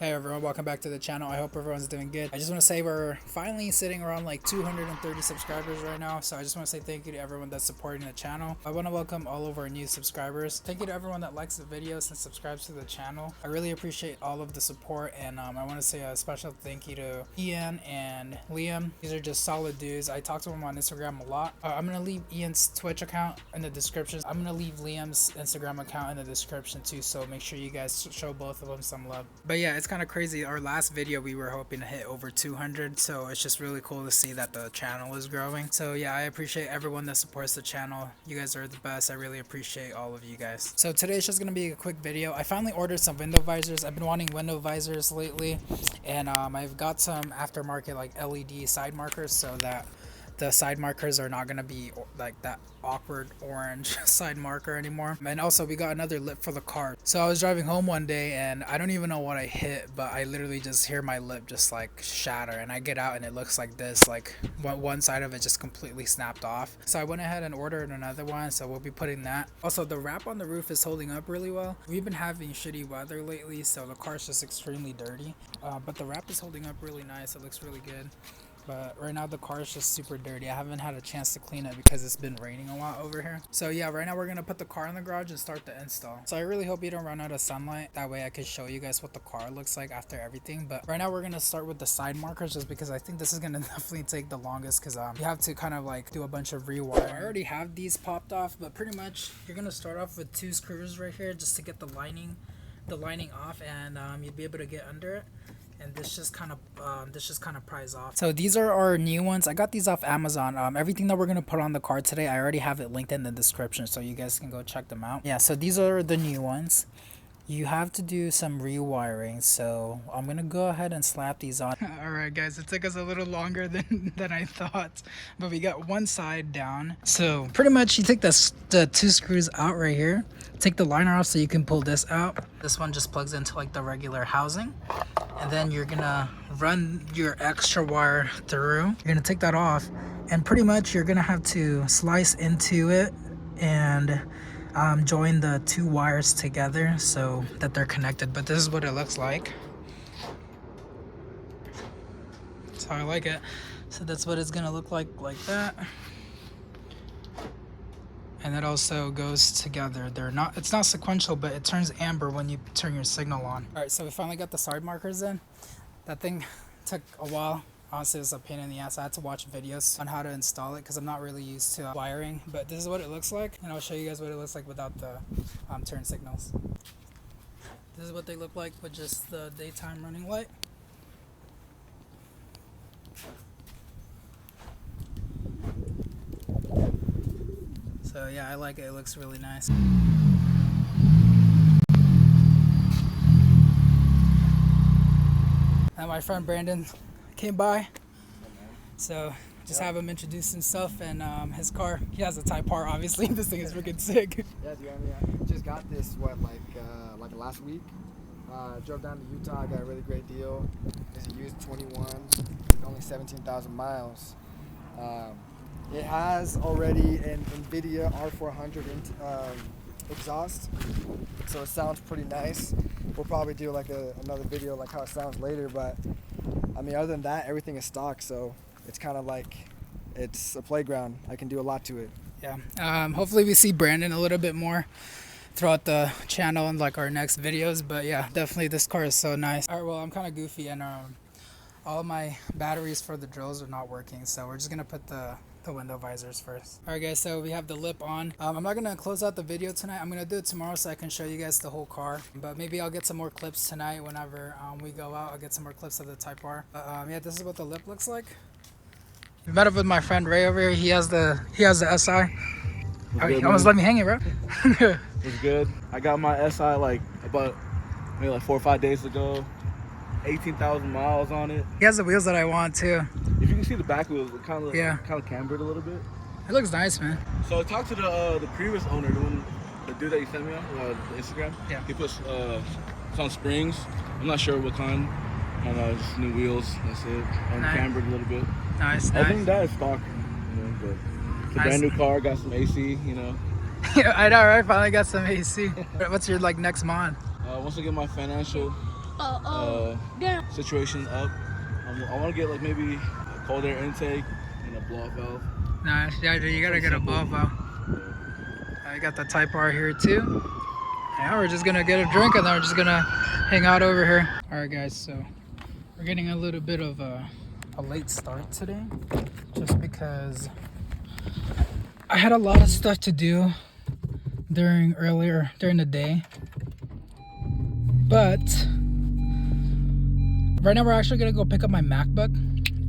Hey everyone, welcome back to the channel. I hope everyone's doing good. I just want to say we're finally sitting around like 230 subscribers right now, so I just want to say thank you to everyone that's supporting the channel. I want to welcome all of our new subscribers. Thank you to everyone that likes the videos and subscribes to the channel. I really appreciate all of the support, and I want to say a special thank you to Ian and Liam. These are just solid dudes. I talk to them on Instagram a lot. I'm gonna leave Ian's Twitch account in the description. I'm gonna leave Liam's Instagram account in the description too, so make sure you guys show both of them some love. But yeah, it's kind of crazy. Our last video we were hoping to hit over 200, so it's just really cool to see that the channel is growing. So yeah, I appreciate everyone that supports the channel. You guys are the best. I really appreciate all of you guys. So today's just gonna be a quick video. I finally ordered some window visors. I've been wanting window visors lately, and I've got some aftermarket like LED side markers so that the side markers are not going to be like that awkward orange side marker anymore. And also we got another lip for the car. So I was driving home one day and I don't even know what I hit, but I literally just hear my lip just like shatter, and I get out and it looks like this, like one side of it just completely snapped off. So I went ahead and ordered another one, so we'll be putting that. Also, the wrap on the roof is holding up really well. We've been having shitty weather lately, so the car's just extremely dirty, but the wrap is holding up really nice. It looks really good. But right now the car is just super dirty. I haven't had a chance to clean it because it's been raining a lot over here. So yeah, right now we're gonna put the car in the garage and start the install. So I really hope you don't run out of sunlight. That way I can show you guys what the car looks like after everything. But right now we're gonna start with the side markers, just because I think this is gonna definitely take the longest, because you have to kind of like do a bunch of rewiring. I already have these popped off, but pretty much you're gonna start off with 2 screws right here just to get the lining off, and you'll be able to get under it. And this just kind of pries off. So these are our new ones. I got these off Amazon. Everything that we're gonna put on the car today, I already have it linked in the description, so you guys can go check them out. Yeah, so these are the new ones. You have to do some rewiring, so I'm gonna go ahead and slap these on. All right guys, it took us a little longer than I thought, but we got one side down. So pretty much you take the 2 screws out right here, take the liner off so you can pull this out. This one just plugs into like the regular housing, and then you're gonna run your extra wire through. You're gonna take that off, and pretty much you're gonna have to slice into it and join the 2 wires together so that they're connected. But this is what it looks like. That's how I like it. So that's what it's gonna look like that. And it also goes together. It's not sequential, but it turns amber when you turn your signal on. All right, so we finally got the side markers in. That thing took a while. Honestly, it was a pain in the ass. I had to watch videos on how to install it because I'm not really used to wiring. But this is what it looks like, and I'll show you guys what it looks like without the turn signals. This is what they look like with just the daytime running light. So yeah, I like it. It looks really nice. And my friend Brandon came by, so just have him introduce himself and his car. He has a Type R, obviously. This thing is freaking sick. Yeah, dude, I just got this like last week. Drove down to Utah, got a really great deal. It's a used 21, only 17,000 miles. It has already an NVIDIA R400 exhaust, so it sounds pretty nice. We'll probably do like another video like how it sounds later, but I mean, other than that, everything is stock, so it's kind of like it's a playground. I can do a lot to it. Yeah. Hopefully we see Brandon a little bit more throughout the channel and like our next videos, but yeah, definitely this car is so nice. All right, well, I'm kind of goofy, and all my batteries for the drills are not working, so we're just gonna put the window visors first. All right guys, so we have the lip on. I'm not gonna close out the video tonight. I'm gonna do it tomorrow so I can show you guys the whole car, but maybe I'll get some more clips tonight whenever we go out. I'll get some more clips of the Type R. Yeah, this is what the lip looks like. We met up with my friend Ray over here. He has the SI. He almost let me hang it, bro. It's good. I got my SI like about maybe like 4 or 5 days ago. 18,000 miles on it. He has the wheels that I want too. If you can see the back wheels, it kind of cambered a little bit. It looks nice, man. So I talked to the previous owner, the dude that you sent me on the Instagram. Yeah. He puts it's on springs. I'm not sure what kind. And just new wheels. That's it. And nice. Cambered a little bit. Nice. I think that is stock. You know, but it's a brand new car. Got some AC. You know. I know, right? Finally got some AC. What's your like next mod? Once I get my financial situation up. I want to get like maybe a cold air intake and a blow off valve. Nice. Yeah, dude, you gotta get a blow valve. I got the Type R here too. Yeah, we're just gonna get a drink and then we're just gonna hang out over here. All right, guys. So we're getting a little bit of a late start today, just because I had a lot of stuff to do earlier during the day. But right now we're actually gonna go pick up my MacBook.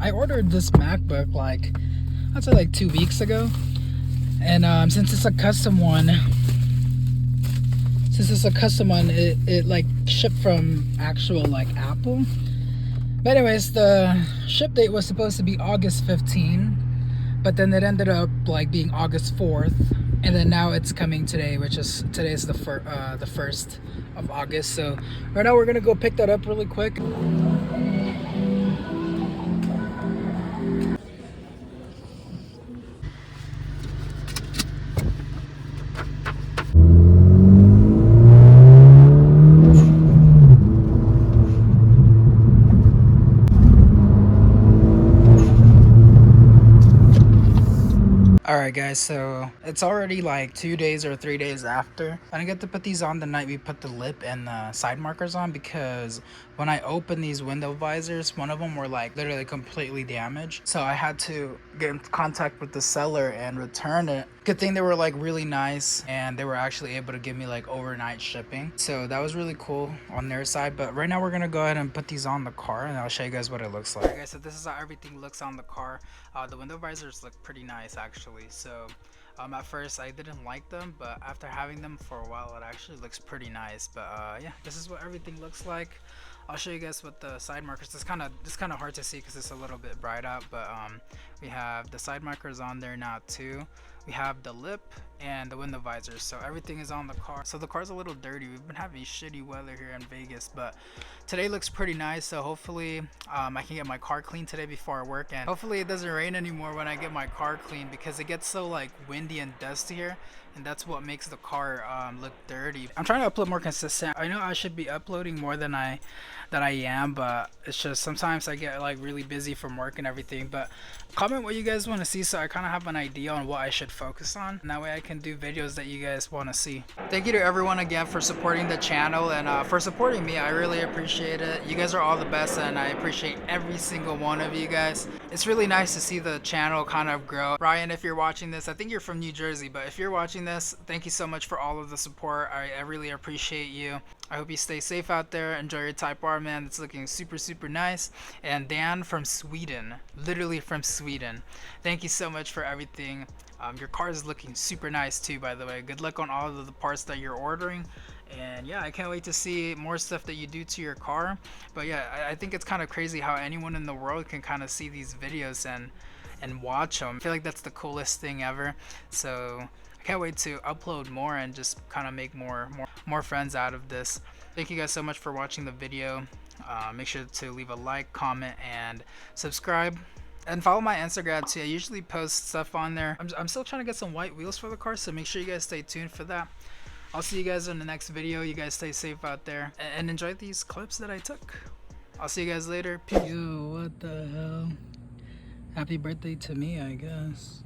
I ordered this MacBook like, I'd say like 2 weeks ago. And since it's a custom one, it like shipped from actual like Apple. But anyways, the ship date was supposed to be August 15, but then it ended up like being August 4th, and then now it's coming today, which is today's the 1st of August. So right now we're gonna go pick that up really quick. Alright guys, so it's already like 2 days or 3 days after. I didn't get to put these on the night we put the lip and the side markers on, because when I opened these window visors, one of them were like literally completely damaged. So I had to get in contact with the seller and return it. Good thing they were like really nice and they were actually able to give me like overnight shipping. So that was really cool on their side. But right now we're gonna go ahead and put these on the car and I'll show you guys what it looks like. Okay, so this is how everything looks on the car. The window visors look pretty nice actually. So at first I didn't like them, but after having them for a while it actually looks pretty nice. But yeah, this is what everything looks like. I'll show you guys what the side markers. It's kind of hard to see because it's a little bit bright out, but we have the side markers on there now too. We have the lip and the window visors, so everything is on the car. So the car's a little dirty. We've been having shitty weather here in Vegas, but today looks pretty nice. So hopefully I can get my car clean today before I work, and hopefully it doesn't rain anymore when I get my car clean, because it gets so like windy and dusty here, and that's what makes the car look dirty. I'm trying to upload more consistent. I know I should be uploading more than I am, but it's just sometimes I get like really busy from work and everything. But comment what you guys want to see so I kind of have an idea on what I should focus on, and that way I can do videos that you guys want to see. Thank you to everyone again for supporting the channel and for supporting me. I really appreciate it. You guys are all the best, and I appreciate every single one of you guys. It's really nice to see the channel kind of grow. Ryan, if you're watching this, I think you're from New Jersey, but if you're watching this, thank you so much for all of the support. I really appreciate you. I hope you stay safe out there. Enjoy your Type R, man. It's looking super, super nice. And Dan from Sweden, literally from Sweden, thank you so much for everything. Your car is looking super nice too, by the way. Good luck on all of the parts that you're ordering. And yeah, I can't wait to see more stuff that you do to your car. But yeah, I think it's kind of crazy how anyone in the world can kind of see these videos and watch them. I feel like that's the coolest thing ever. So I can't wait to upload more and just kind of make more friends out of this. Thank you guys so much for watching the video. Make sure to leave a like, comment, and subscribe. And follow my Instagram too. I usually post stuff on there. I'm still trying to get some white wheels for the car, so make sure you guys stay tuned for that. I'll see you guys in the next video. You guys stay safe out there and enjoy these clips that I took. I'll see you guys later. Peace. Yo, what the hell? Happy birthday to me, I guess.